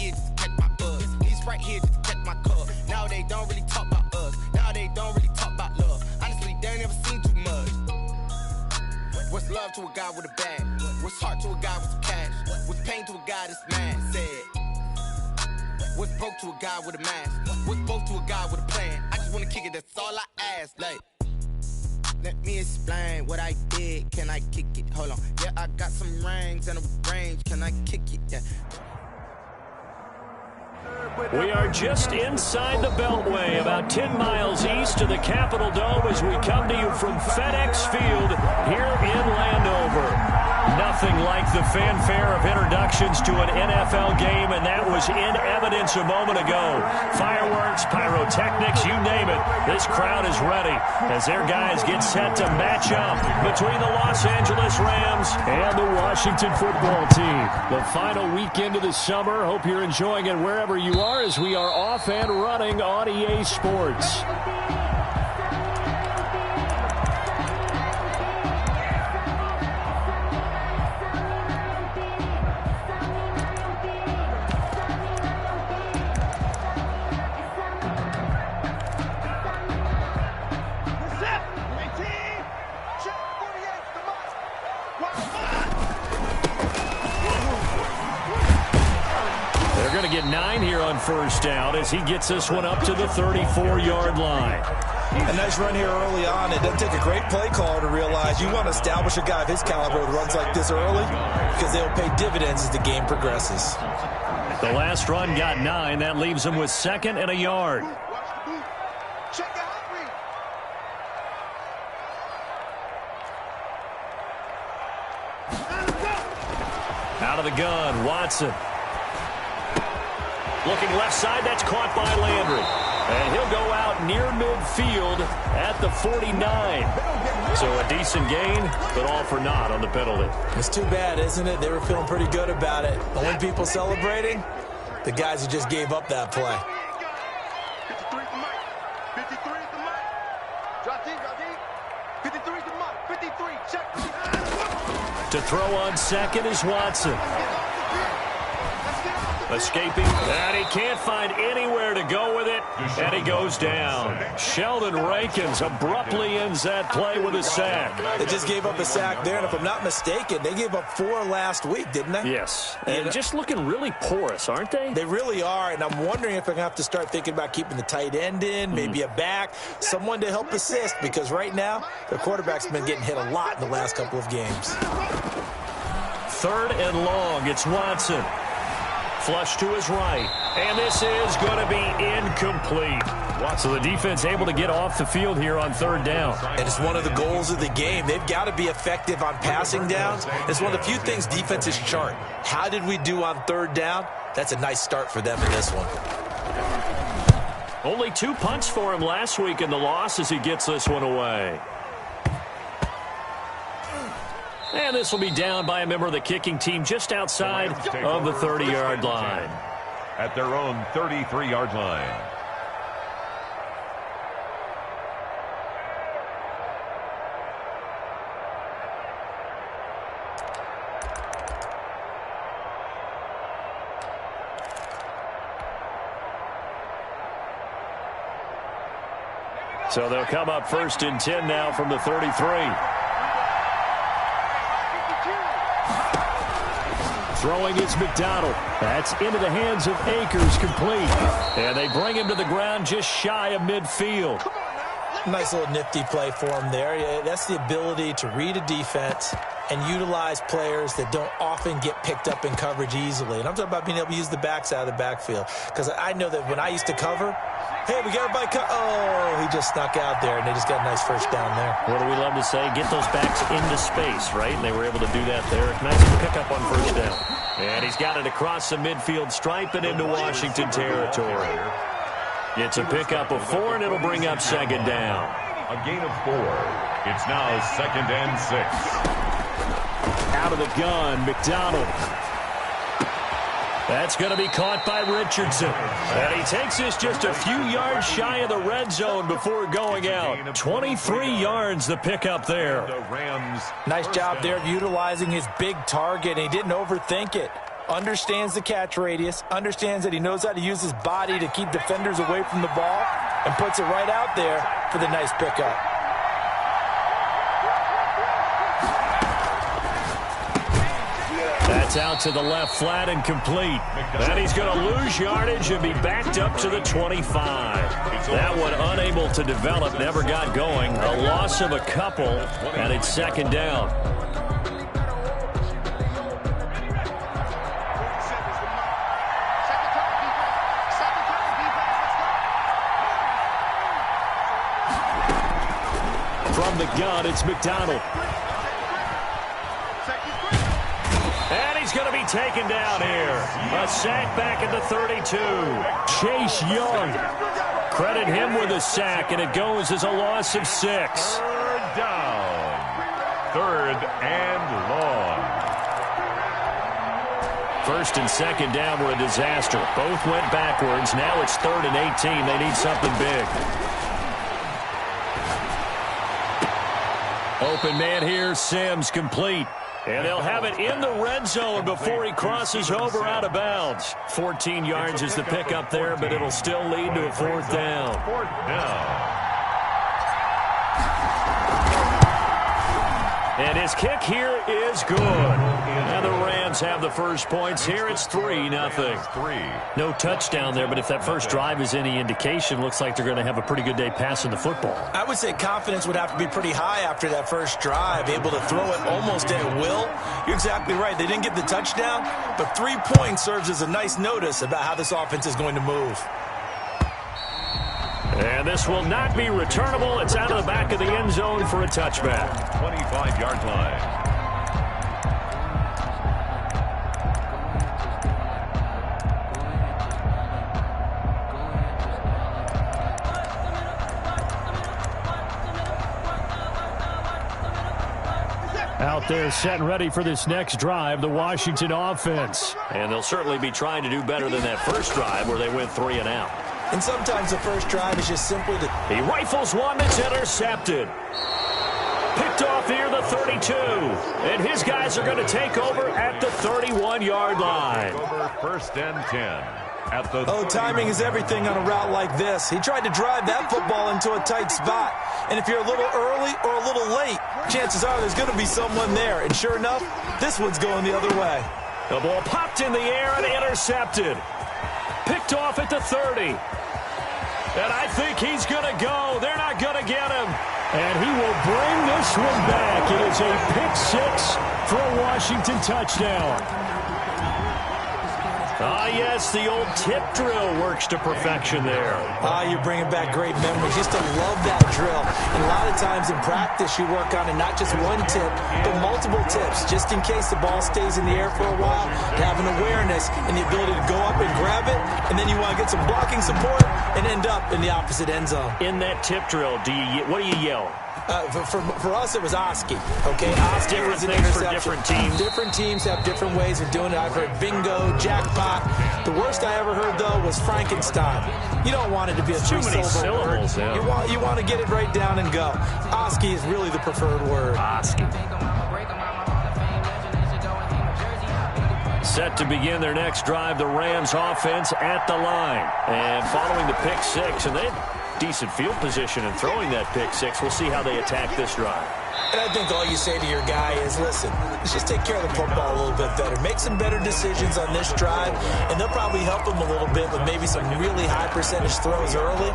ear just to catch my buzz. He's right here just to catch my cub. Now they don't really talk about us. Now they don't really talk about love. Honestly, they ain't never seen too much. What's love to a guy with a bag? What's heart to a guy with some cash? What's pain to a guy that's mad? Said. What's broke to a guy with a mask? What's both to a guy with a plan? I just wanna kick it, that's all I ask. Like, let me explain what I did. Can I kick it? Hold on. Yeah, I got some rings and a range. Can I kick it? Yeah. We are just inside the Beltway, about 10 miles east of the Capitol Dome as we come to you from FedEx Field here in Landover. Nothing like the fanfare of introductions to an NFL game, and that was in evidence a moment ago. Fireworks, pyrotechnics, you name it. This crowd is ready as their guys get set to match up between the Los Angeles Rams and the Washington football team. The final weekend of the summer. Hope you're enjoying it wherever you are as we are off and running on EA Sports. Going to get 9 here on first down as he gets this one up to the 34-yard line. A nice run here early on. It doesn't take a great play caller to realize you want to establish a guy of his caliber with runs like this early because they'll pay dividends as the game progresses. The last run got 9. That leaves him with 2nd and a yard. Out of the gun, Watson. Looking left side, that's caught by Landry. And he'll go out near midfield at the 49. So a decent gain, but all for naught on the penalty. It's too bad, isn't it? They were feeling pretty good about it. Only people celebrating, the guys who just gave up that play. 53 is the mic. 53 is the mic. Drop deep, drop deep. 53 is the mic. 53, check. To throw on second is Watson. Escaping, and he can't find anywhere to go with it, and he goes down. Sheldon Rankins abruptly ends that play with a sack. They just gave up a sack there, and if I'm not mistaken, they gave up 4 last week, didn't they? Yes, and just looking really porous, aren't they? They really are, and I'm wondering if they're going to have to start thinking about keeping the tight end in, maybe a back, someone to help assist, because right now, their quarterback's been getting hit a lot in the last couple of games. 3rd and long, it's Watson. Flush to his right, and this is going to be incomplete. So the defense able to get off the field here on 3rd down. And it's one of the goals of the game. They've got to be effective on passing downs. It's one of the few things defenses chart. How did we do on 3rd down? That's a nice start for them in this one. Only 2 punts for him last week in the loss as he gets this one away. And this will be down by a member of the kicking team just outside of the 30-yard line. At their own 33-yard line. So they'll come up 1st and 10 now from the 33. Throwing is McDonald. That's into the hands of Akers, complete. And they bring him to the ground just shy of midfield. Nice little nifty play for him there. Yeah, that's the ability to read a defense and utilize players that don't often get picked up in coverage easily. And I'm talking about being able to use the backside of the backfield. Because I know that when I used to cover, hey, we got everybody oh, he just snuck out there, and they just got a nice first down there. What do we love to say? Get those backs into space, right? And they were able to do that there. Nice pickup on first down. And he's got it across the midfield stripe and into Washington territory. It's a pickup of 4, and it'll bring up 2nd down. A gain of 4. It's now 2nd and 6. Out of the gun, McDonald. That's going to be caught by Richardson. And he takes this just a few yards shy of the red zone before going out. 23 yards the pickup there. Nice job there of utilizing his big target. He didn't overthink it. understands the catch radius, understands that he knows how to use his body to keep defenders away from the ball, and puts it right out there for the nice pickup. That's out to the left, flat and complete. And he's going to lose yardage and be backed up to the 25. That one unable to develop, never got going. A loss of a couple, and it's second down. From the gun, it's McDonald. And he's going to be taken down here. A sack back at the 32. Chase Young. Credit him with a sack, and it goes as a loss of 6. Third down. Third and long. First and second down were a disaster. Both went backwards. Now it's 3rd and 18. They need something big. Open man here, Sims, complete. And they'll have it in the red zone before he crosses over out of bounds. 14 yards is the pickup there, but it'll still lead to a 4th down. 4th down. And his kick here is good. And the Rams have the first points here. It's 3-0. No touchdown there, but if that first drive is any indication, looks like they're going to have a pretty good day passing the football. I would say confidence would have to be pretty high after that first drive, able to throw it almost at will. You're exactly right. They didn't get the touchdown, but 3 points serves as a nice notice about how this offense is going to move. And this will not be returnable. It's out of the back of the end zone for a touchback. 25-yard line. Out there set and ready for this next drive, the Washington offense. And they'll certainly be trying to do better than that first drive where they went 3 and out. And sometimes the first drive is just simply to... He rifles one that's intercepted. Picked off here, the 32. And his guys are going to take over at the 31-yard line. Over 1st and 10. At the timing is everything on a route like this. He tried to drive that football into a tight spot. And if you're a little early or a little late, chances are there's going to be someone there. And sure enough, this one's going the other way. The ball popped in the air and intercepted. Picked off at the 30. And I think he's going to go. They're not going to get him. And he will bring this one back. It is a pick 6 for a Washington touchdown. Ah, yes, the old tip drill works to perfection there. You're bringing back great memories. Used to love that drill. And a lot of times in practice, you work on it, not just one tip, but multiple tips, just in case the ball stays in the air for a while, to have an awareness and the ability to go up and grab it, and then you want to get some blocking support and end up in the opposite end zone. In that tip drill, what do you yell? For us, it was Oski. Okay, Oski was an interception. For different teams. Different teams have different ways of doing it. I've heard bingo, jackpot. The worst I ever heard, though, was Frankenstein. You don't want it to be a three-syllable word. Yeah. You want to get it right down and go. Oski is really the preferred word. Oski. Set to begin their next drive, the Rams offense at the line. And following the pick 6, and they had decent field position in throwing that pick 6. We'll see how they attack this drive. And I think all you say to your guy is, listen, let's just take care of the football a little bit better. Make some better decisions on this drive, and they'll probably help him a little bit with maybe some really high percentage throws early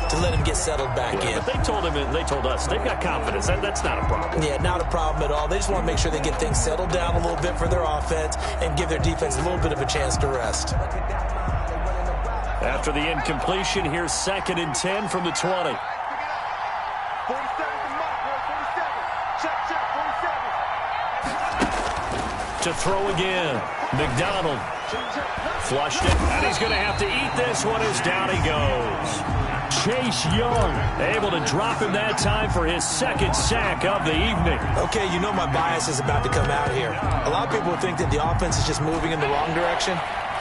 to let him get settled back in. But they told him, and they told us, they've got confidence. That's not a problem. Yeah, not a problem at all. They just want to make sure they get things settled down a little bit for their offense and give their defense a little bit of a chance to rest. After the incompletion, here's 2nd and 10 from the 20. 47 to Mike, 47. Check, 47. To throw again. McDonald flushed it, and he's going to have to eat this one as down he goes. Chase Young able to drop him that time for his 2nd sack of the evening. Okay, you know my bias is about to come out here. A lot of people think that the offense is just moving in the wrong direction.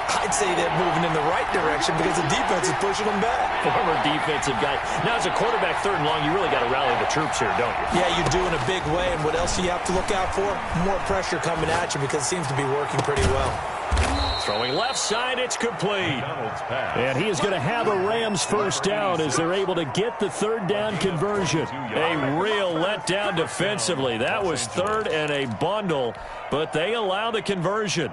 I'd say they're moving in the right direction because the defense is pushing them back. Former defensive guy. Now, as a quarterback, 3rd and long, you really got to rally the troops here, don't you? Yeah, you do in a big way. And what else do you have to look out for? More pressure coming at you because it seems to be working pretty well. Throwing left side, it's complete. And he is going to have a Rams first down as they're able to get the third down conversion. A real letdown defensively. That was third and a bundle, but they allow the conversion.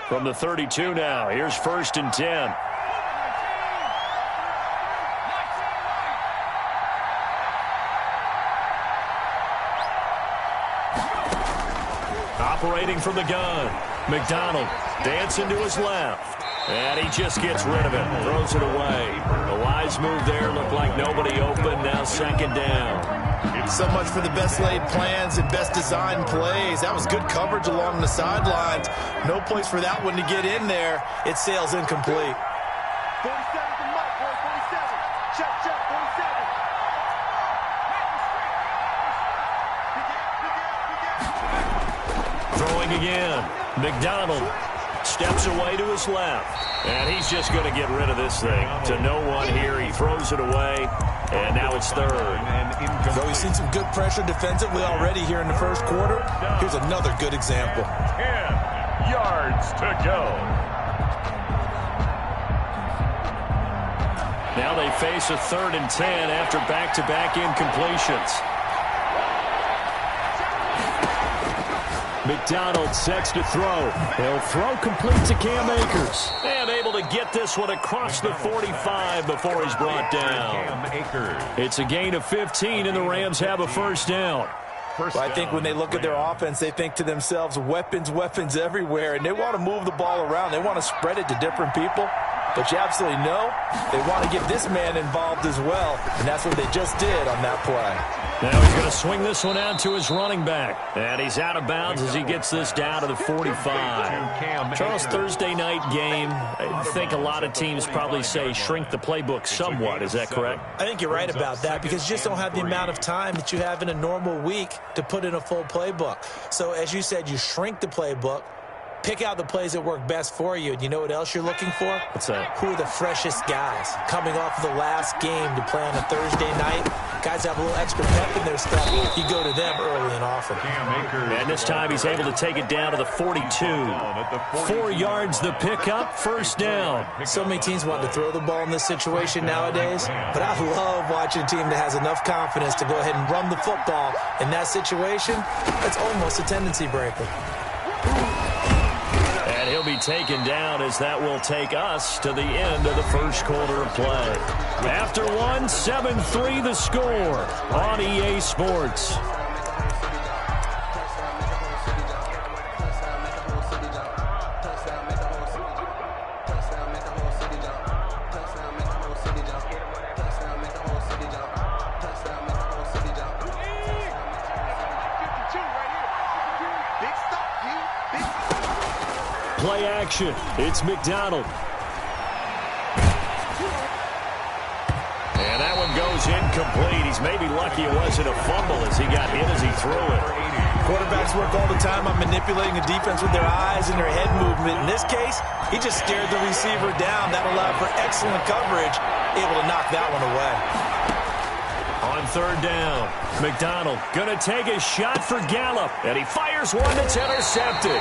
From the 32 now, here's 1st and 10. Operating from the gun, McDonald dancing to his left. And he just gets rid of it, throws it away. A wise move there, looked like nobody open, now 2nd down. So much for the best laid plans and best designed plays. That was good coverage along the sidelines. No place for that one to get in there. It sails incomplete. 47 to Mike, boy, 47. Check, 47. Throwing again, McDonald steps away to his left. And he's just going to get rid of this thing. To no one here, he throws it away. And now it's 3rd. So we've seen some good pressure defensively already here in the first quarter. Here's another good example. 10 yards to go. Now they face a 3rd and 10 after back-to-back incompletions. McDonald sets to throw. He'll throw complete to Cam Akers. And able to get this one across the 45 before he's brought down. It's a gain of 15, and the Rams have a first down. Well, I think when they look at their offense, they think to themselves, weapons, weapons everywhere, and they want to move the ball around. They want to spread it to different people. But you absolutely know they want to get this man involved as well, and that's what they just did on that play. Now he's going to swing this one out to his running back. And he's out of bounds as he gets this down to the 45. Charles, Thursday night game, I think a lot of teams probably say shrink the playbook somewhat. Is that correct? I think you're right about that because you just don't have the amount of time that you have in a normal week to put in a full playbook. So as you said, you shrink the playbook. Pick out the plays that work best for you. And you know what else you're looking for? What's that? Who are the freshest guys coming off of the last game to play on a Thursday night? Guys have a little extra pep in their step. You go to them early and often. And this time he's able to take it down to the 42. 4 yards the pickup, first down. So many teams want to throw the ball in this situation nowadays, but I love watching a team that has enough confidence to go ahead and run the football. In that situation, that's almost a tendency breaker. And he'll be taken down as that will take us to the end of the first quarter of play. After one, 7-3 the score on EA Sports. Play action. It's McDonald. And that one goes incomplete. He's maybe lucky it wasn't a fumble as he got hit as he threw it. Quarterbacks work all the time on manipulating the defense with their eyes and their head movement. In this case, he just stared the receiver down. That allowed for excellent coverage, able to knock that one away. On third down, McDonald going to take a shot for Gallup, and he fires one that's intercepted.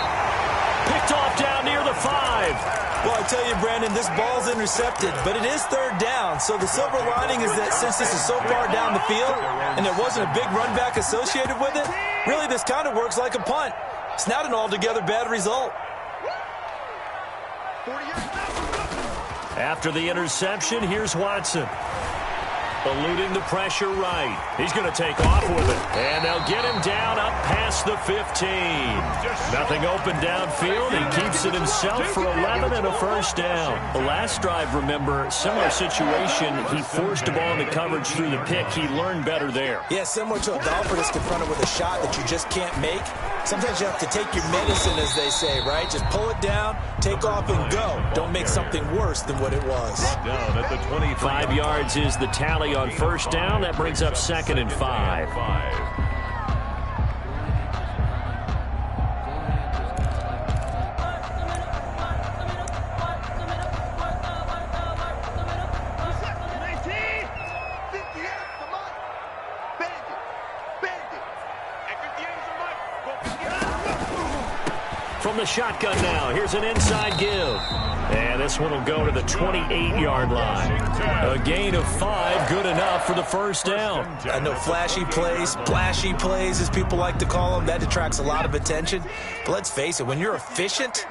Picked off down near the 5. Well, I tell you, Brandon, this ball's intercepted, but it is third down. So the silver lining is that since this is so far down the field and there wasn't a big run back associated with it, really this kind of works like a punt. It's not an altogether bad result. After the interception, here's Watson. Eluding the pressure right. He's going to take off with it. And they'll get him down up past the 15. Nothing open downfield. He keeps it himself for 11 and a first down. The last drive, remember, similar situation. He forced the ball into coverage through the pick. He learned better there. Yeah, similar to a golfer that's confronted with a shot that you just can't make. Sometimes you have to take your medicine, as they say, right? Just pull it down, take off, and go. Don't make something worse than what it was. Down at the 5 yards is the tally on first down. That brings up 2nd and 5. from the shotgun now. Here's an inside give. And this one will go to the 28-yard line. A gain of 5, good enough for the first down. I know flashy plays, splashy plays, as people like to call them, that attracts a lot of attention. But let's face it, when you're efficient,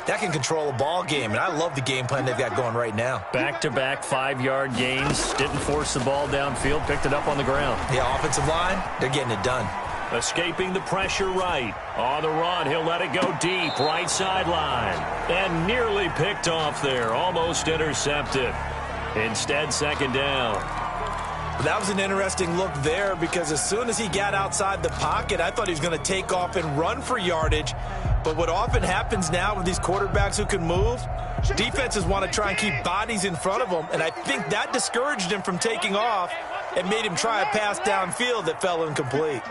that can control a ball game, and I love the game plan they've got going right now. Back-to-back 5-yard gains. Didn't force the ball downfield, picked it up on the ground. Yeah, offensive line, they're getting it done. Escaping the pressure right. On the run, he'll let it go deep, right sideline. And nearly picked off there, almost intercepted. Instead, second down. That was an interesting look there because as soon as he got outside the pocket, I thought he was going to take off and run for yardage. But what often happens now with these quarterbacks who can move, defenses want to try and keep bodies in front of them, and I think that discouraged him from taking off and made him try a pass downfield that fell incomplete.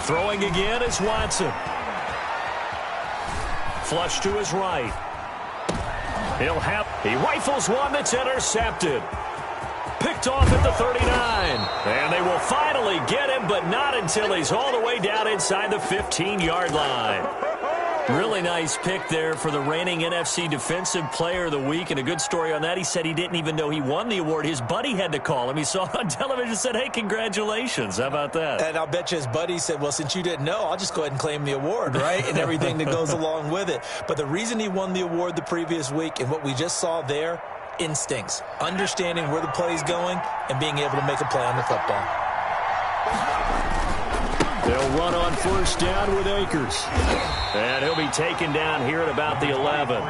Throwing again is Watson. Flush to his right. He rifles one that's intercepted. Picked off at the 39. And they will finally get him, but not until he's all the way down inside the 15-yard line. Really nice pick there for the reigning NFC Defensive Player of the Week. And a good story on that, he said he didn't even know he won the award. His buddy had to call him. He saw it on television and said, hey, congratulations. How about that? And I'll bet you his buddy said, well, since you didn't know, I'll just go ahead and claim the award, right? And everything that goes along with it. But the reason he won the award the previous week and what we just saw there, instincts, understanding where the play is going and being able to make a play on the football. They'll run on first down with Akers. And he'll be taken down here at about the 11.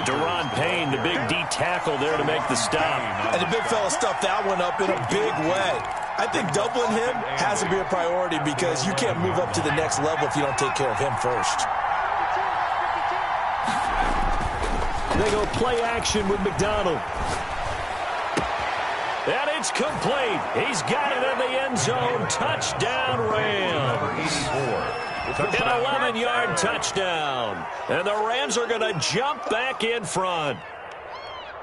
Deron Payne, the big D tackle there to make the stop. And the big fella stuffed that one up in a big way. I think doubling him has to be a priority because you can't move up to the next level if you don't take care of him first. They go play action with McDonald. And it's complete. He's got it in the end zone. Touchdown, Rams. An 11-yard touchdown. And the Rams are going to jump back in front.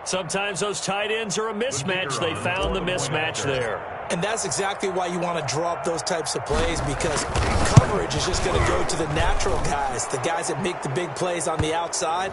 Sometimes those tight ends are a mismatch. They found the mismatch there. And that's exactly why you want to draw up those types of plays because coverage is just going to go to the natural guys, the guys that make the big plays on the outside.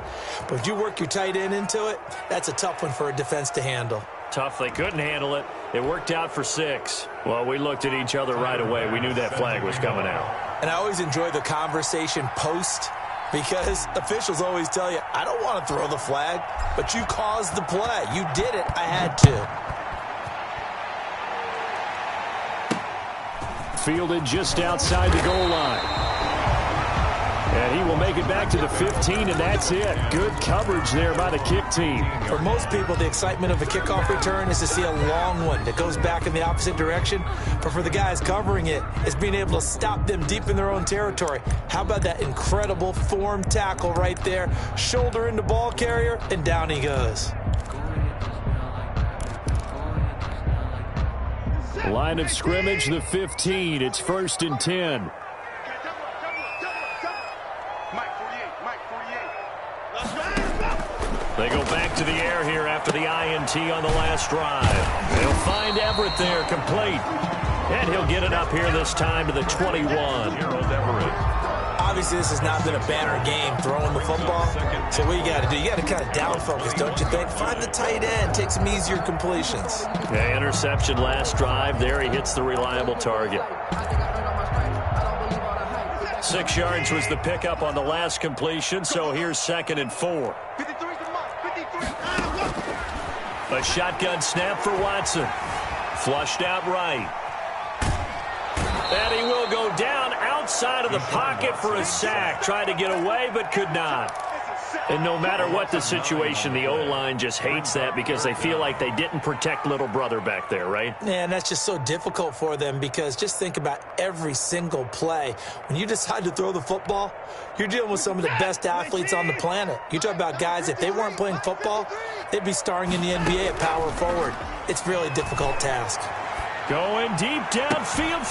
But if you work your tight end into it, that's a tough one for a defense to handle. Tough. They couldn't handle it. It worked out for 6. Well, we looked at each other right away. We knew that flag was coming out. And I always enjoy the conversation post because officials always tell you, I don't want to throw the flag, but you caused the play. You did it. I had to. Fielded just outside the goal line. And he will make it back to the 15, and that's it. Good coverage there by the kick team. For most people, the excitement of a kickoff return is to see a long one that goes back in the opposite direction. But for the guys covering it, it's being able to stop them deep in their own territory. How about that incredible form tackle right there? Shoulder into ball carrier, and down he goes. Line of scrimmage, the 15. It's 1st and 10. They go back to the air here after the INT on the last drive. They'll find Everett there, complete. And he'll get it up here this time to the 21. Obviously, this has not been a banner game throwing the football. So what you got to do, you got to kind of down focus, don't you think? Find the tight end, take some easier completions. Yeah, interception last drive. There he hits the reliable target. 6 yards was the pickup on the last completion, so here's 2nd and 4. A shotgun snap for Watson. Flushed out right. And he will go down outside of the pocket for a sack. Tried to get away, but could not. And no matter what the situation, the O-line just hates that because they feel like they didn't protect little brother back there, right? Yeah, and that's just so difficult for them because just think about every single play. When you decide to throw the football, you're dealing with some of the best athletes on the planet. You talk about guys, if they weren't playing football, they'd be starring in the NBA at power forward. It's a really difficult task. Going deep downfield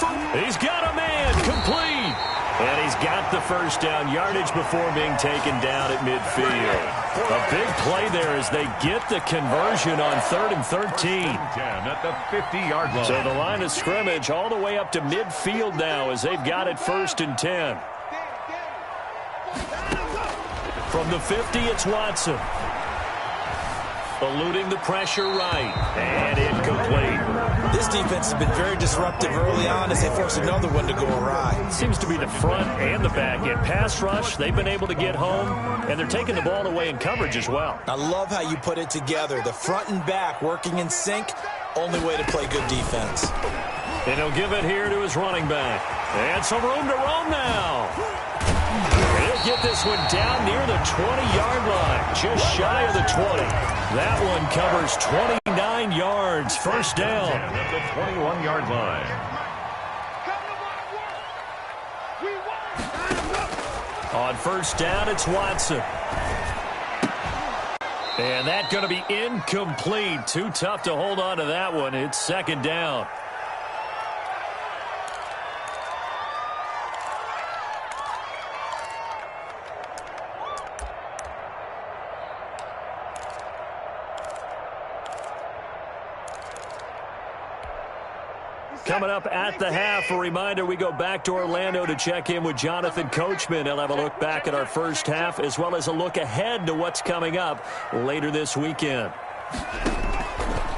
he's got a man, complete. And he's got the first down yardage before being taken down at midfield. A big play there as they get the conversion on 3rd and 13. At the 50-yard line. So the line of scrimmage all the way up to midfield now as they've got it 1st and 10. From the 50, it's Watson. Eluding the pressure right. And incomplete. This defense has been very disruptive early on as they force another one to go awry. Seems to be the front and the back end. Pass rush, they've been able to get home, and they're taking the ball away in coverage as well. I love how you put it together. The front and back working in sync, only way to play good defense. And he'll give it here to his running back. And some room to roam now. He'll get this one down near the 20-yard line, just shy of the 20. That one covers 29 yards, first down. At the 21-yard line. On first down, it's Watson. And that's going to be incomplete. Too tough to hold on to that one. It's second down. Coming up at the half, a reminder, we go back to Orlando to check in with Jonathan Coachman. He'll have a look back at our first half as well as a look ahead to what's coming up later this weekend.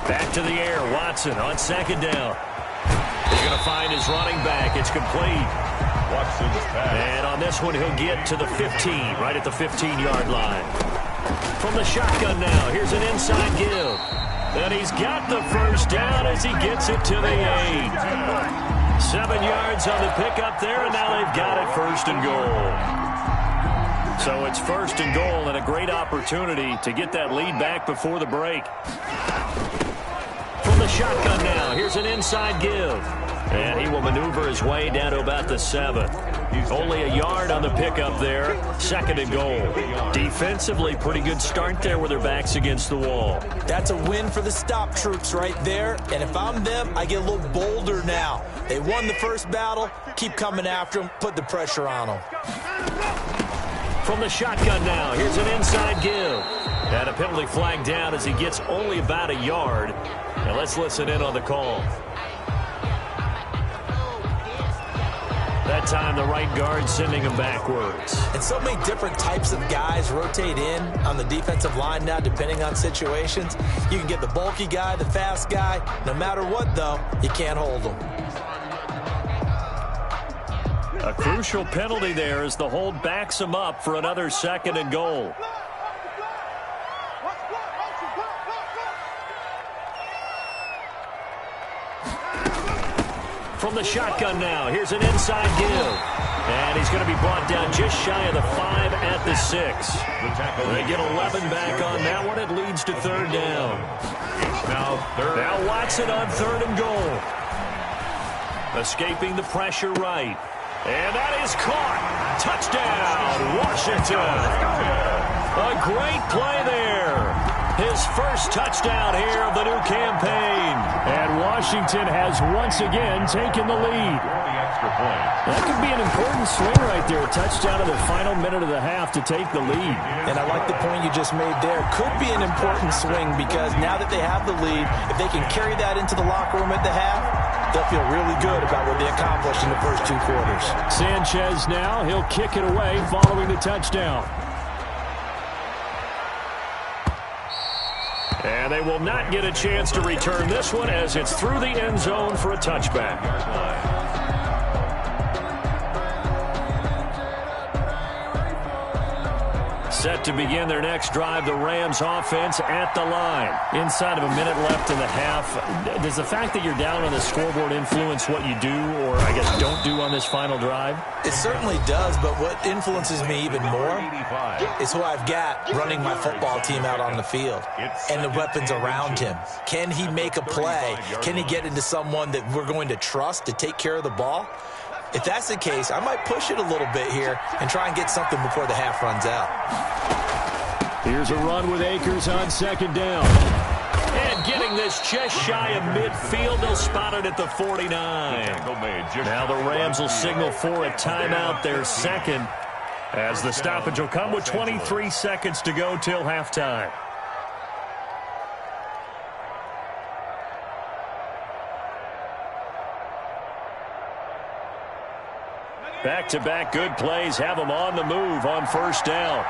Back to the air, Watson on second down. He's going to find his running back. It's complete. Watson's pass. And on this one, he'll get to the 15, right at the 15-yard line. From the shotgun now, here's an inside give. And he's got the first down as he gets it to the 8. 7 yards on the pickup there, and now they've got it first and goal. So it's first and goal and a great opportunity to get that lead back before the break. From the shotgun now, here's an inside give. And he will maneuver his way down to about the 7. Only a yard on the pickup there. Second and goal. Defensively, pretty good start there with their backs against the wall. That's a win for the stop troops right there. And if I'm them, I get a little bolder now. They won the first battle. Keep coming after them. Put the pressure on them. From the shotgun now, here's an inside give. And a penalty flag down as he gets only about a yard. Now let's listen in on the call. That time, the right guard sending him backwards. And so many different types of guys rotate in on the defensive line now, depending on situations. You can get the bulky guy, the fast guy. No matter what, though, you can't hold them. A crucial penalty there as the hold backs him up for another second and goal. From the shotgun now, here's an inside give. And he's going to be brought down just shy of the 5 at the 6. They get 11 back on that one. It leads to third down. It's now third. Now Watson on third and goal. Escaping the pressure right. And that is caught. Touchdown, Washington. A great play there. His first touchdown here of the new campaign. And Washington has once again taken the lead. That could be an important swing right there. A touchdown in the final minute of the half to take the lead. And I like the point you just made there. Could be an important swing because now that they have the lead, if they can carry that into the locker room at the half, they'll feel really good about what they accomplished in the first 2 quarters. Sanchez now, he'll kick it away following the touchdown. And they will not get a chance to return this one as it's through the end zone for a touchback. Set to begin their next drive, the Rams offense at the line. Inside of a minute left in the half. Does the fact that you're down on the scoreboard influence what you do or, I guess, don't do on this final drive? It certainly does, but what influences me even more is who I've got running my football team out on the field and the weapons around him. Can he make a play? Can he get into someone that we're going to trust to take care of the ball? If that's the case, I might push it a little bit here and try and get something before the half runs out. Here's a run with Akers on second down. And getting this just shy of midfield, they'll spot it at the 49. Now the Rams will signal for a timeout, their second, as the stoppage will come with 23 seconds to go till halftime. Back-to-back good plays have them on the move on first down.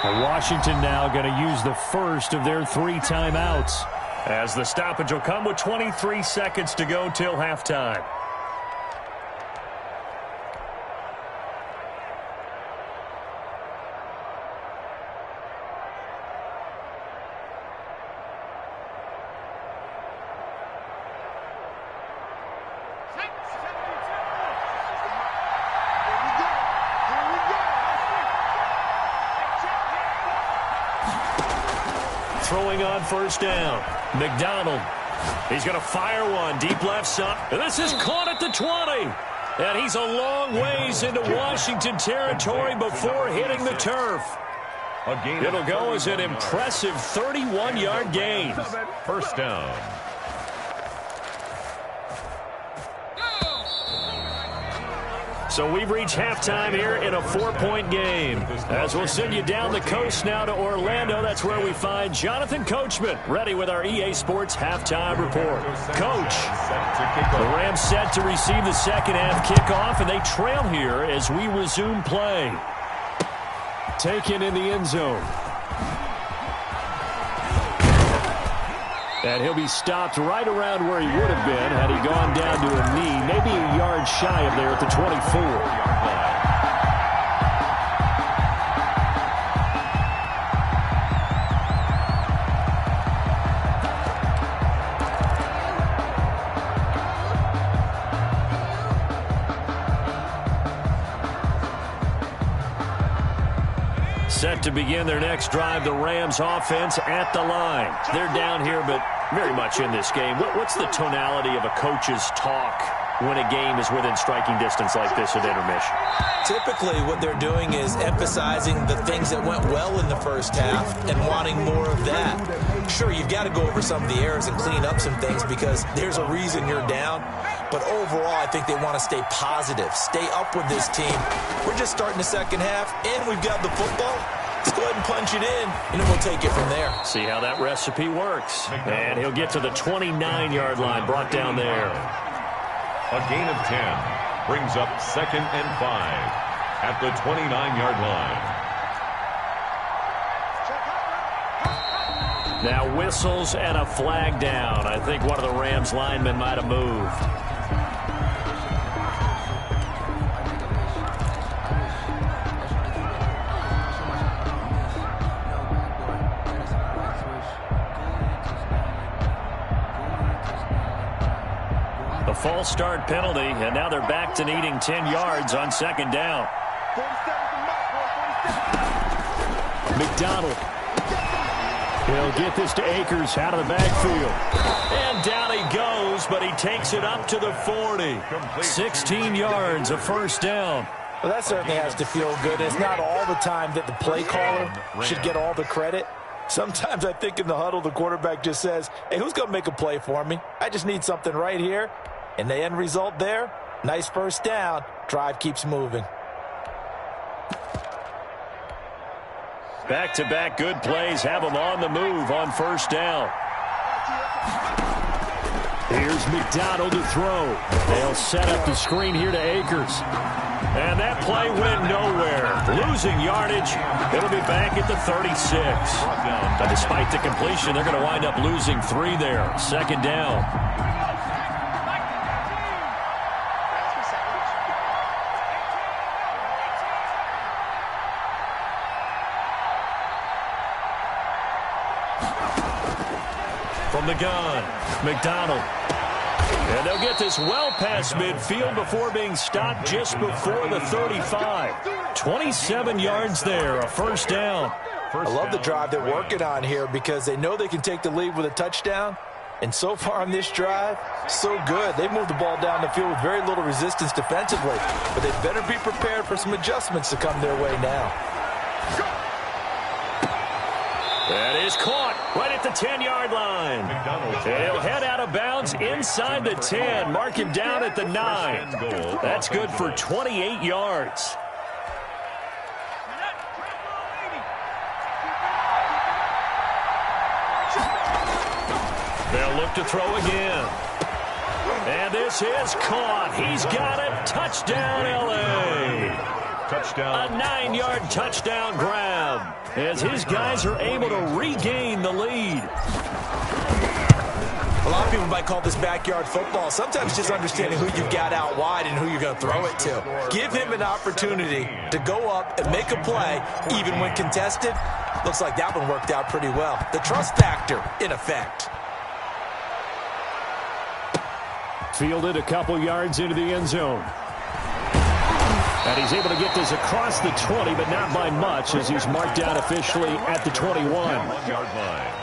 Washington now going to use the first of their 3 timeouts, as the stoppage will come with 23 seconds to go till halftime. Throwing on first down. McDonald. He's going to fire one. Deep left side. And this is caught at the 20. And he's a long ways into Washington territory before hitting the turf. It'll go as an impressive 31-yard gain. First down. So we've reached halftime here in a 4-point game. As we'll send you down the coast now to Orlando, that's where we find Jonathan Coachman, ready with our EA Sports halftime report. Coach, the Rams set to receive the second half kickoff, and they trail here as we resume play. Taken in the end zone. And he'll be stopped right around where he would have been had he gone down to a knee, maybe a yard shy of there at the 24. Set to begin their next drive, the Rams offense at the line. They're down here, but very much in this game. What's the tonality of a coach's talk when a game is within striking distance like this at intermission? Typically, what they're doing is emphasizing the things that went well in the first half and wanting more of that. Sure, you've got to go over some of the errors and clean up some things because there's a reason you're down. But overall, I think they want to stay positive, stay up with this team. We're just starting the second half, and we've got the football. Let's go ahead and punch it in, and then we'll take it from there. See how that recipe works. And he'll get to the 29-yard line, brought down there. A gain of 10 brings up 2nd and 5 at the 29-yard line. Now whistles and a flag down. I think one of the Rams linemen might have moved. A false start penalty, and now they're back to needing 10 yards on second down. McDonald. He'll get this to Akers out of the backfield. And down he goes, but he takes it up to the 40. 16 yards, a first down. Well, that certainly has to feel good. It's not all the time that the play caller should get all the credit. Sometimes I think in the huddle, the quarterback just says, hey, who's going to make a play for me? I just need something right here. And the end result there, nice first down. Drive keeps moving. Back-to-back good plays have them on the move on first down. Here's McDonald to throw. They'll set up the screen here to Akers. And that play went nowhere. Losing yardage. It'll be back at the 36. But despite the completion, they're going to wind up losing 3 there. Second down. From the gun, McDonald. And they'll get this well past midfield before being stopped just before the 35. 27 yards there, a first down. I love the drive they're working on here because they know they can take the lead with a touchdown. And so far on this drive, so good. They've moved the ball down the field with very little resistance defensively. But they better be prepared for some adjustments to come their way now. That is caught right at the 10-yard line. He'll head out of bounds inside the 10. Mark him down at the 9. That's good for 28 yards. They'll look to throw again. And this is caught. He's got it. Touchdown, L.A. Touchdown. A 9-yard touchdown grab as his guys are able to regain the lead. A lot of people might call this backyard football. Sometimes just understanding who you've got out wide and who you're going to throw it to. Give him an opportunity to go up and make a play, even when contested. Looks like that one worked out pretty well. The trust factor in effect. Fielded a couple yards into the end zone. And he's able to get this across the 20, but not by much, as he's marked down officially at the 21. 1-yard line.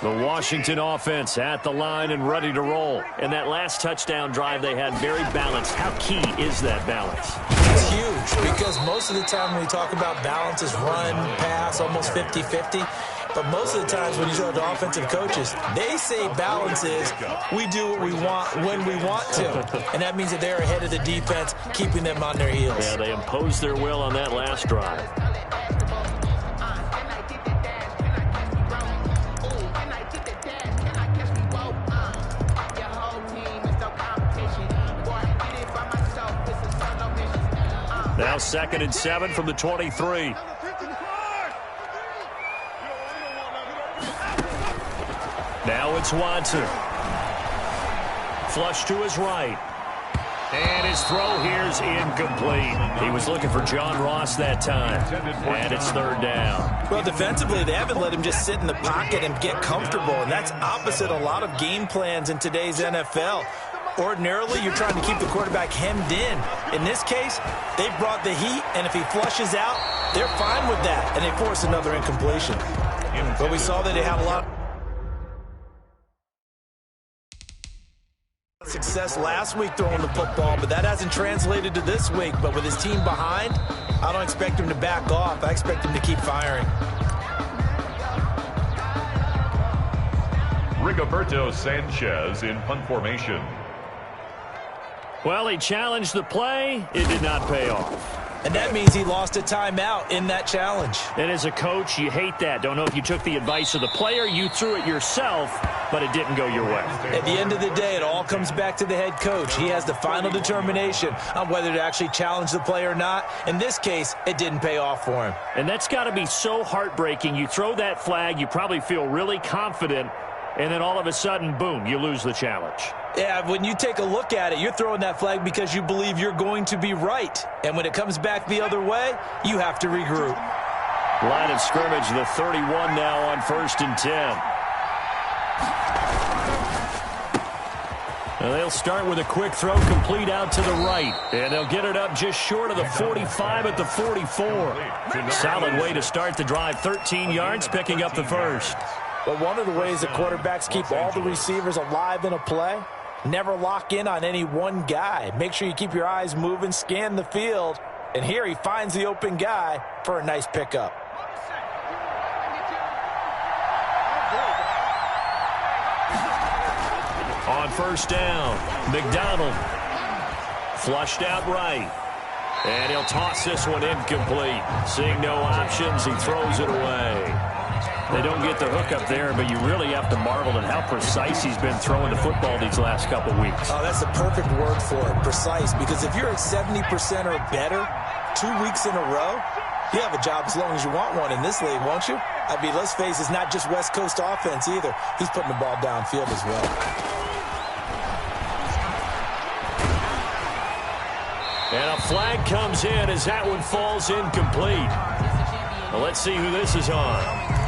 The Washington offense at the line and ready to roll. And that last touchdown drive they had very balanced. How key is that balance? It's huge because most of the time when we talk about balance is run, pass, almost 50-50. But most of the times when you talk to offensive coaches, they say balance is we do what we want when we want to. And that means that they're ahead of the defense, keeping them on their heels. Yeah, they imposed their will on that last drive. Now 2nd and 7 from the 23. Now it's Watson. Flush to his right. And his throw here's incomplete. He was looking for John Ross that time. And it's 3rd down. Well, defensively, they haven't let him just sit in the pocket and get comfortable. And that's opposite a lot of game plans in today's NFL. Ordinarily, you're trying to keep the quarterback hemmed in. In this case, they brought the heat, and if he flushes out, they're fine with that, and they force another incompletion. But we saw that they had a lot of success last week throwing the football, but that hasn't translated to this week. But with his team behind, I don't expect him to back off. I expect him to keep firing. Rigoberto Sanchez in punt formation. Well, he challenged the play. It did not pay off. And that means he lost a timeout in that challenge. And as a coach, you hate that. Don't know if you took the advice of the player. You threw it yourself, but it didn't go your way. At the end of the day, it all comes back to the head coach. He has the final determination on whether to actually challenge the play or not. In this case, it didn't pay off for him. And that's got to be so heartbreaking. You throw that flag, you probably feel really confident, and then all of a sudden, boom, you lose the challenge. Yeah, when you take a look at it, you're throwing that flag because you believe you're going to be right. And when it comes back the other way, you have to regroup. Line of scrimmage, the 31 now on 1st and 10. Now they'll start with a quick throw complete out to the right. And they'll get it up just short of the 45 at the 44. Solid way to start the drive. 13 yards, picking up the first. But one of the ways that quarterbacks keep all the receivers alive in a play, never lock in on any one guy. Make sure you keep your eyes moving, scan the field. And here he finds the open guy for a nice pickup. On 1st down, McDonald flushed out right. And he'll toss this one incomplete. Seeing no options, he throws it away. They don't get the hook up there, but you really have to marvel at how precise he's been throwing the football these last couple weeks. Oh, that's the perfect word for it, precise. Because if you're at 70% or better 2 weeks in a row, you have a job as long as you want one in this league, won't you? I mean, let's face it, it's not just West Coast offense either. He's putting the ball downfield as well. And a flag comes in as that one falls incomplete. Well, let's see who this is on.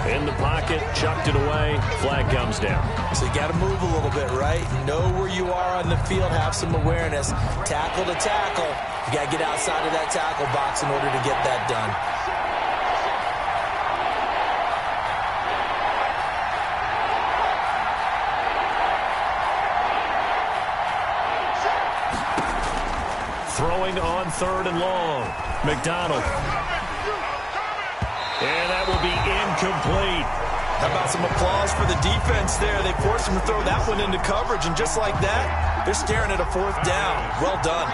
In the pocket, chucked it away, flag comes down. So you got to move a little bit, right? Know where you are on the field, have some awareness. Tackle to tackle. You got to get outside of that tackle box in order to get that done. Throwing on 3rd and long. McDonald. And that will be incomplete. How about some applause for the defense there? They forced him to throw that one into coverage, and just like that, they're staring at a 4th down. Well done.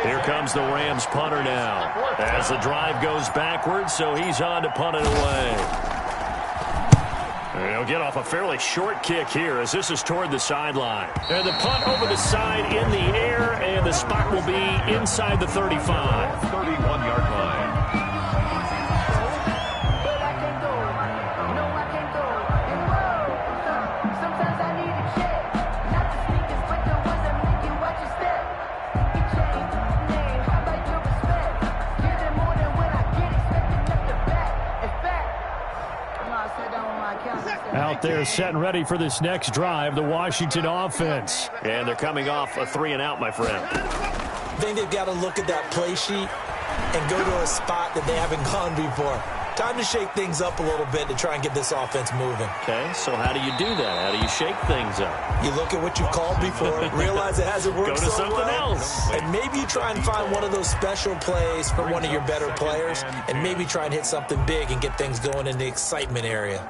Here comes the Rams punter now. As the drive goes backwards, so he's on to punt it away. They'll get off a fairly short kick here as this is toward the sideline. And the punt over the side in the air, and the spot will be inside the 35. 31-yard line. Out there set and ready for this next drive, the Washington offense. And they're coming off a 3-and-out, my friend. I think they've got to look at that play sheet and go to a spot that they haven't gone before. Time to shake things up a little bit to try and get this offense moving. Okay, so how do you do that? How do you shake things up? You look at what you've called before, realize it hasn't worked Go to something else. And maybe you try and find one of those special plays from one of your better players, and maybe try and hit something big and get things going in the excitement area.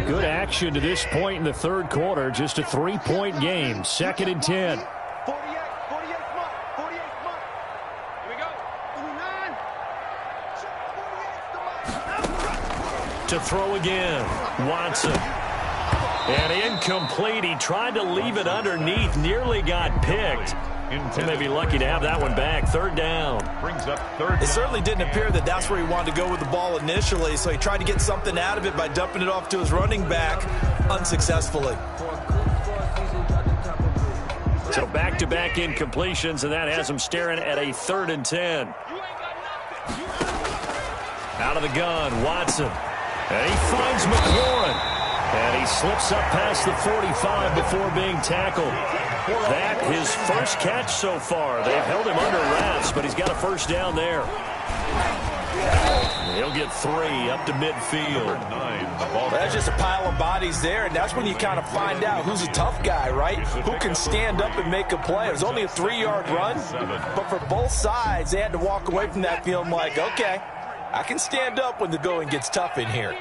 Good action to this point in the third quarter. Just a 3-point game. 2nd and 10. 48 mark. 48 mark. Here we go. 49. 48 To throw again. Watson. And incomplete. He tried to leave it underneath. Nearly got picked. They may be lucky to have that one back. 3rd down. Brings up 3rd down. It certainly didn't appear that that's where he wanted to go with the ball initially, so he tried to get something out of it by dumping it off to his running back unsuccessfully. So back-to-back incompletions, and that has him staring at a 3rd and 10. Out of the gun, Watson. And he finds McLaurin. And he slips up past the 45 before being tackled. That his first catch so far. They've held him under wraps, but he's got a first down there. He'll get 3 up to midfield. That's just a pile of bodies there, and that's when you kind of find out who's a tough guy, right? Who can stand up and make a play. It was only a 3-yard run, but for both sides, they had to walk away from that feeling like, okay, I can stand up when the going gets tough in here.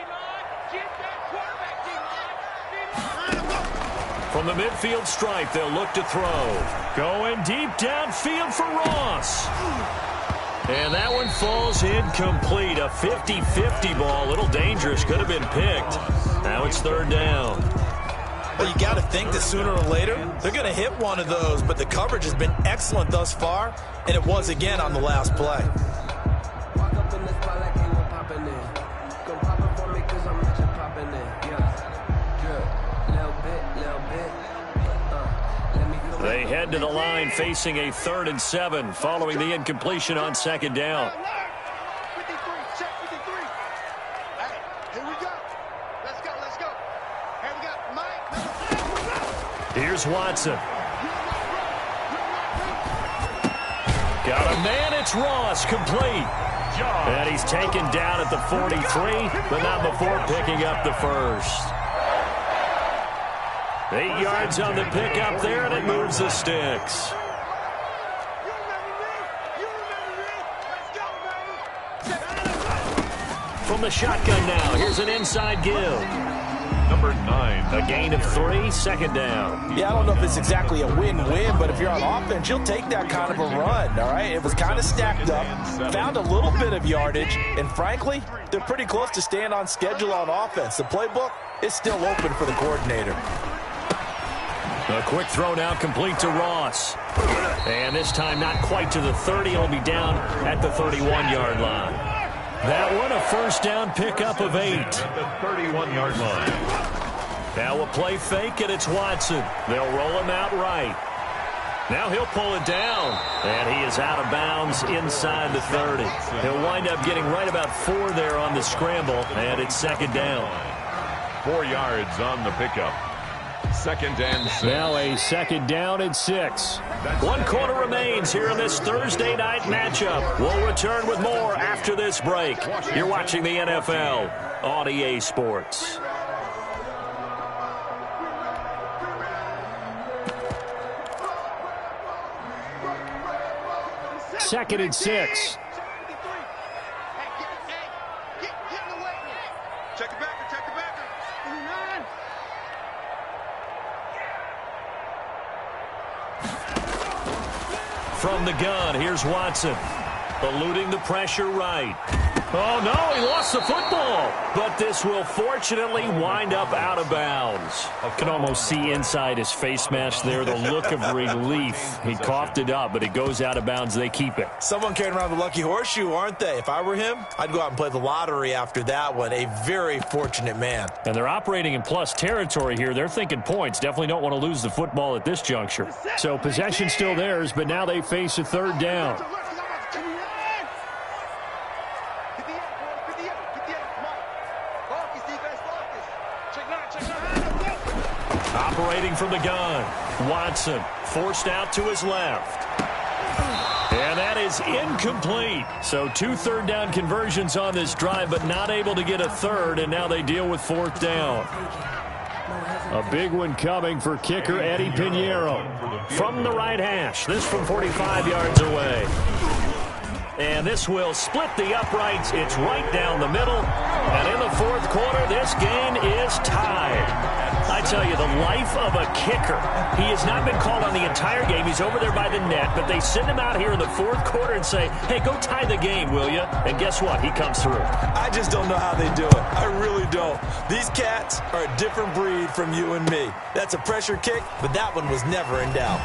From the midfield stripe, they'll look to throw. Going deep downfield for Ross. And that one falls incomplete. A 50-50 ball. A little dangerous. Could have been picked. Now it's 3rd down. Well, you got to think that sooner or later, they're going to hit one of those. But the coverage has been excellent thus far, and it was again on the last play. They head to the line facing a 3rd and 7 following the incompletion on 2nd down. 53, check 53. Hey, here we go. Let's go. Here we go. Mike. Here's Watson. Got a man, it's Ross, complete. And he's taken down at the 43, but not before picking up the first. 8 yards on the pickup there, and it moves the sticks. From the shotgun now, here's an inside give. Number 9. A gain of 3, 2nd down. Yeah, I don't know if it's exactly a win-win, but if you're on offense, you'll take that kind of a run, all right? It was kind of stacked up, found a little bit of yardage, and frankly, they're pretty close to staying on schedule on offense. The playbook is still open for the coordinator. A quick throw now complete to Ross. And this time not quite to the 30. It'll be down at the 31-yard line. That one a first down pickup of 8. At the 31-yard line. Now a play fake, and it's Watson. They'll roll him out right. Now he'll pull it down. And he is out of bounds inside the 30. He'll wind up getting right about 4 there on the scramble. And it's 2nd down. 4 yards on the pickup. 2nd and 6. Now a 2nd down and 6. 1 quarter remains here in this Thursday night matchup. We'll return with more after this break. You're watching the NFL on EA Sports. 2nd and 6. Check it back, check it back. 29. From the gun, here's Watson. Eluding the pressure right. Oh, no, he lost the football. But this will fortunately wind up out of bounds. I can almost see inside his face mask there the look of relief. He coughed it up, but it goes out of bounds. They keep it. Someone carrying around the lucky horseshoe, aren't they? If I were him, I'd go out and play the lottery after that one. A very fortunate man. And they're operating in plus territory here. They're thinking points. Definitely don't want to lose the football at this juncture. So possession still theirs, but now they face a 3rd down. Operating from the gun. Watson forced out to his left. And that is incomplete. So 2 third-down conversions on this drive, but not able to get a 3rd, and now they deal with 4th down. A big one coming for kicker Eddie Pinheiro. From the right hash, this from 45 yards away. And this will split the uprights. It's right down the middle. And in the 4th quarter, this game is tied. I tell you, the life of a kicker. He has not been called on the entire game. He's over there by the net, but they send him out here in the 4th quarter and say, hey, go tie the game, will you? And guess what? He comes through. I just don't know how they do it. I really don't. These cats are a different breed from you and me. That's a pressure kick, but that one was never in doubt.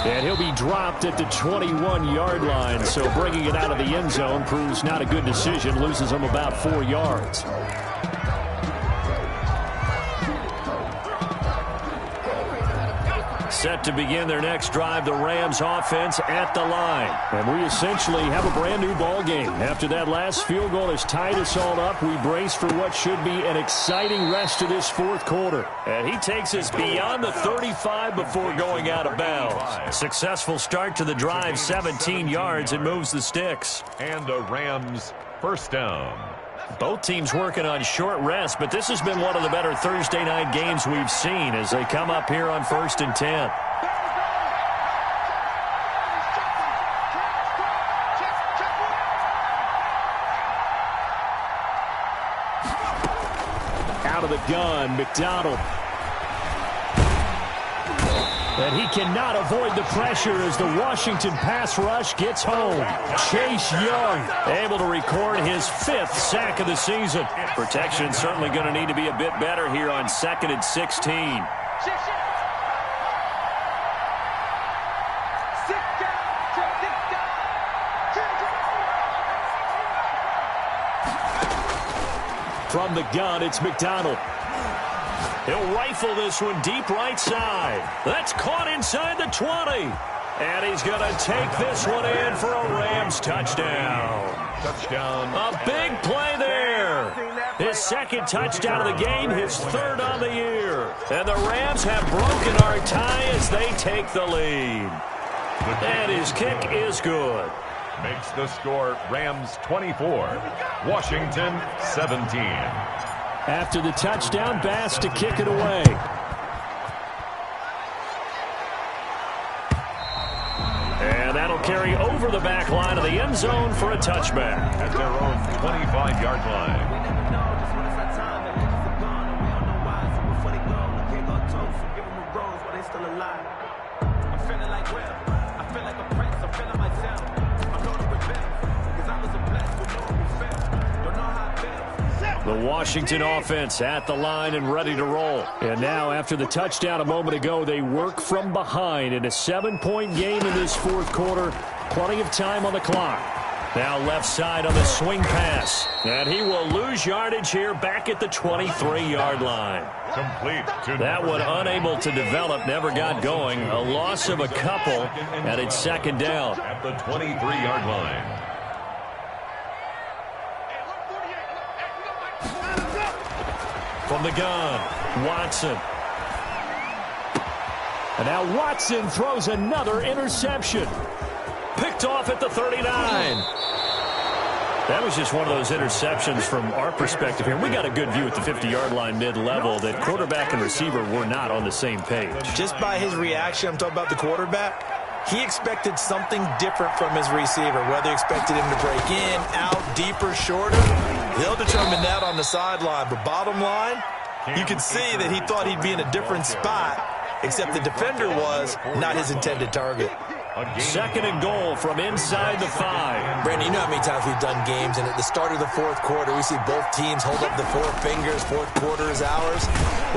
And he'll be dropped at the 21-yard line, so bringing it out of the end zone proves not a good decision, loses him about 4 yards. Set to begin their next drive, the Rams offense at the line. And we essentially have a brand new ball game. After that last field goal has tied us all up, we brace for what should be an exciting rest of this 4th quarter. And he takes us beyond the 35 before going out of bounds. Successful start to the drive, 17 yards, and moves the sticks. And a Rams 1st down. Both teams working on short rest, but this has been one of the better Thursday night games we've seen as they come up here on 1st and 10. Out of the gun, McDonald. And he cannot avoid the pressure as the Washington pass rush gets home. Chase Young able to record his 5th sack of the season. Protection certainly going to need to be a bit better here on 2nd and 16. From the gun, it's McDonald. He'll rifle this one deep right side. That's caught inside the 20. And he's going to take this one in for a Rams touchdown. Touchdown. A big play there. His 2nd touchdown of the game, his 3rd on the year. And the Rams have broken our tie as they take the lead. And his kick is good. Makes the score Rams 24, Washington 17. After the touchdown, Bass to kick it away. And that'll carry over the back line of the end zone for a touchback. At their own 25-yard line. The Washington offense at the line and ready to roll. And now, after the touchdown a moment ago, they work from behind in a 7-point game in this 4th quarter. Plenty of time on the clock. Now left side on the swing pass. And he will lose yardage here back at the 23-yard line. Complete. That one unable to develop, never got going. A loss of a couple, and it's 2nd down. At the 23-yard line. From the gun, Watson. And now Watson throws another interception. Picked off at the 39. That was just one of those interceptions from our perspective here. We got a good view at the 50-yard line mid-level that quarterback and receiver were not on the same page. Just by his reaction, I'm talking about the quarterback, He expected something different from his receiver, whether he expected him to break in, out, deeper, shorter. They'll determine that on the sideline. But bottom line, you can see that he thought he'd be in a different spot, except the defender was not his intended target. Second and goal from inside the 5. Brandon, you know how many times we've done games, and at the start of the fourth quarter, we see both teams hold up the four fingers, fourth quarter is ours.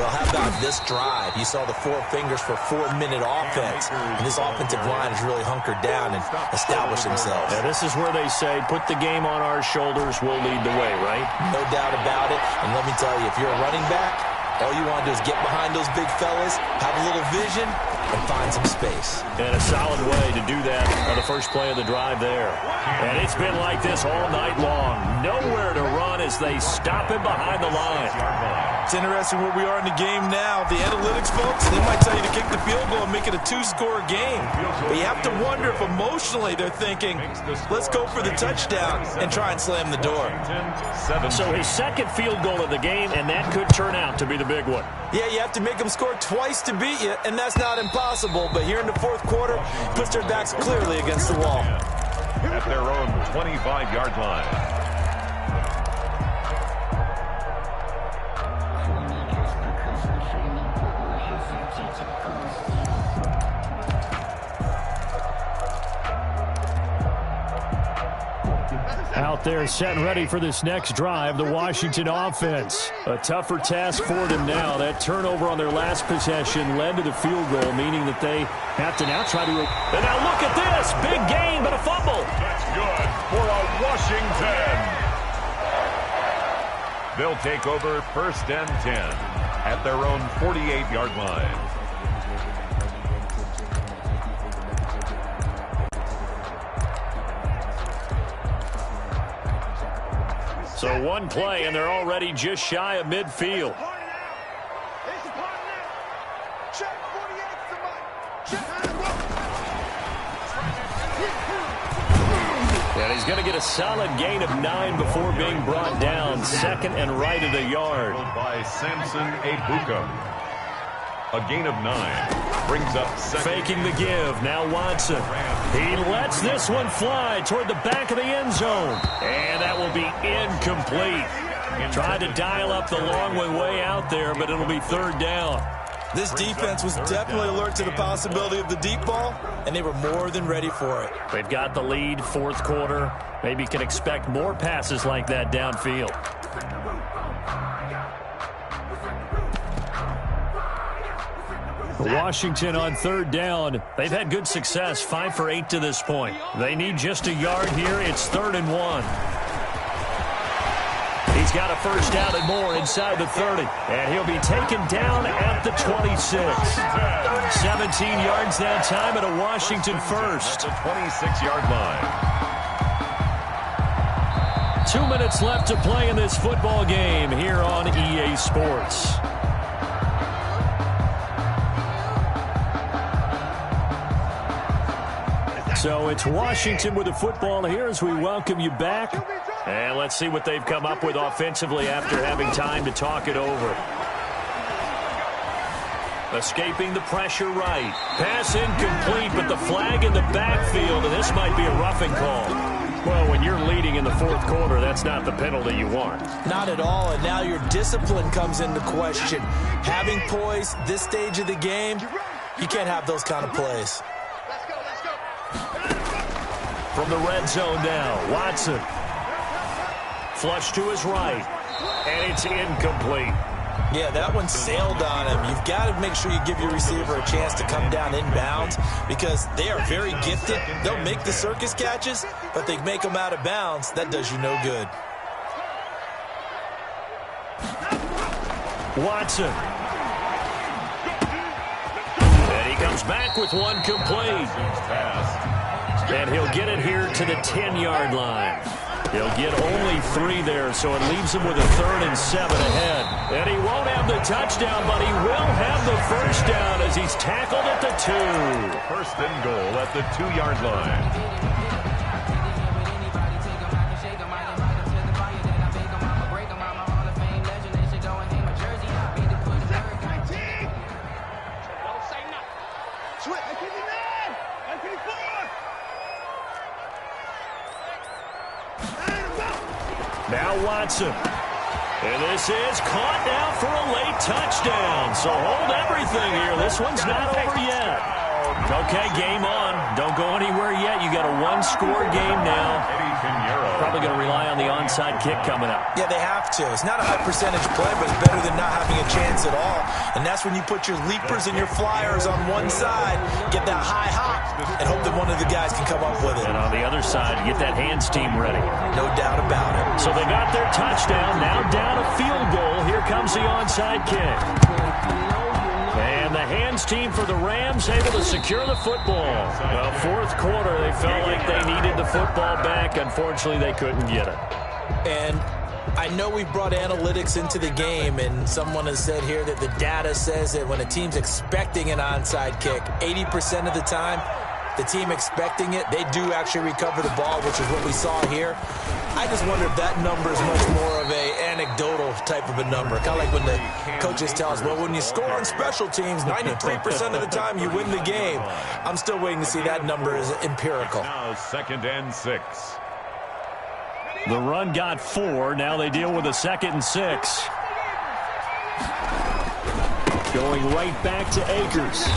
Well, how about this drive? You saw the four fingers for 4-minute offense, and this offensive line has really hunkered down and established themselves. Yeah, this is where they say, put the game on our shoulders, we'll lead the way, right? No doubt about it, and let me tell you, if you're a running back, all you want to do is get behind those big fellas, have a little vision, and find some space. And a solid way to do that on the first play of the drive there. And it's been like this all night long. Nowhere to run as they stop him behind the line. It's interesting where we are in the game now. The analytics folks, they might tell you to kick the field goal and make it a 2-score game. But you have to wonder if emotionally they're thinking, let's go for the touchdown and try and slam the door. So his second field goal of the game, and that could turn out to be the big one. Yeah, you have to make them score twice to beat you, and that's not impossible. But here in the fourth quarter, puts their backs clearly against the wall. At their own 25-yard line. Out there set and ready for this next drive, the Washington offense. A tougher task for them now. That turnover on their last possession led to the field goal, meaning that they have to now try to... And now look at this! Big gain, but a fumble. That's good for a Washington. They'll take over first and 10 at their own 48-yard line. So one play, and they're already just shy of midfield. And he's going to get a solid gain of 9 before being brought down. Second and right of the yard. By Samson Ebuka. A gain of 9 brings up second. Faking the give. Now Watson. He lets this one fly toward the back of the end zone. And that will be incomplete. Tried to dial up the long way out there, but it'll be third down. This defense was definitely alert to the possibility of the deep ball, and they were more than ready for it. They've got the lead, fourth quarter. Maybe can expect more passes like that downfield. Washington on third down. They've had good success, 5 for 8 to this point. They need just a yard here. It's 3rd and 1. He's got a first down and more inside the 30. And he'll be taken down at the 26. 17 yards that time at a Washington first. At the 26-yard line. 2 minutes left to play in this football game here on EA Sports. So it's Washington with the football here as we welcome you back. And let's see what they've come up with offensively after having time to talk it over. Escaping the pressure right. Pass incomplete, but the flag in the backfield, and this might be a roughing call. Well, when you're leading in the fourth quarter, that's not the penalty you want. Not at all, and now your discipline comes into question. Having poise this stage of the game, you can't have those kind of plays. From the red zone now, Watson. Flush to his right, and it's incomplete. Yeah, that one sailed on him. You've got to make sure you give your receiver a chance to come down inbounds because they are very gifted. They'll make the circus catches, but they make them out of bounds. That does you no good. Watson. And he comes back with one complete. And he'll get it here to the 10-yard line. He'll get only 3 there, so it leaves him with a 3rd and 7 ahead. And he won't have the touchdown, but he will have the first down as he's tackled at the 2. First and goal at the 2-yard line. Switch. Johnson. And this is caught now for a late touchdown. So hold everything here. This one's not over yet. Okay, game on. Don't go anywhere yet. You got a one-score game now. Probably going to rely on the onside kick coming up. Yeah, they have to. It's not a high percentage play, but it's better than not having a chance at all. And that's when you put your leapers and your flyers on one side, get that high hop, and hope that one of the guys can come up with it. And on the other side, get that hands team ready. No doubt about it. So they got their touchdown. Now down a field goal. Here comes the onside kick. And the hands team for the Rams able to secure the football. Well, fourth quarter, they felt like they needed the football back. Unfortunately, they couldn't get it. And I know we've brought analytics into the game, and someone has said here that the data says that when a team's expecting an onside kick, 80% of the time, the team expecting it, they do actually recover the ball, which is what we saw here. I just wonder if that number is much more of a anecdotal type of a number. Kind of like when the coaches tell us, well, when you score on special teams, 93% of the time you win the game. I'm still waiting to see that number is empirical. Now 2nd and 6. The run got 4. Now they deal with a 2nd and 6. Going right back to Akers.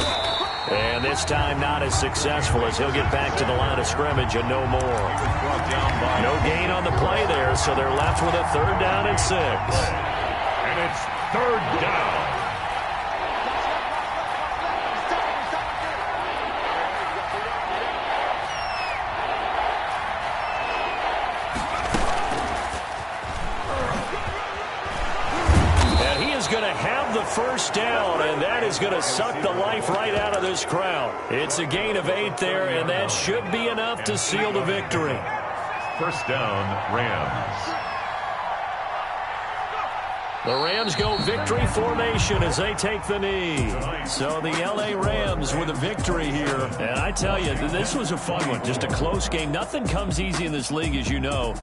And this time not as successful as he'll get back to the line of scrimmage and no more. No gain on the play there, so they're left with a 3rd down and 6. And it's 3rd down. Going to have the 1st down, and that is going to suck the life right out of this crowd. It's a gain of 8 there, and that should be enough to seal the victory. 1st down, Rams. The Rams go victory formation as they take the knee. So the L.A. Rams with a victory here. And I tell you, this was a fun one. Just a close game. Nothing comes easy in this league, as you know.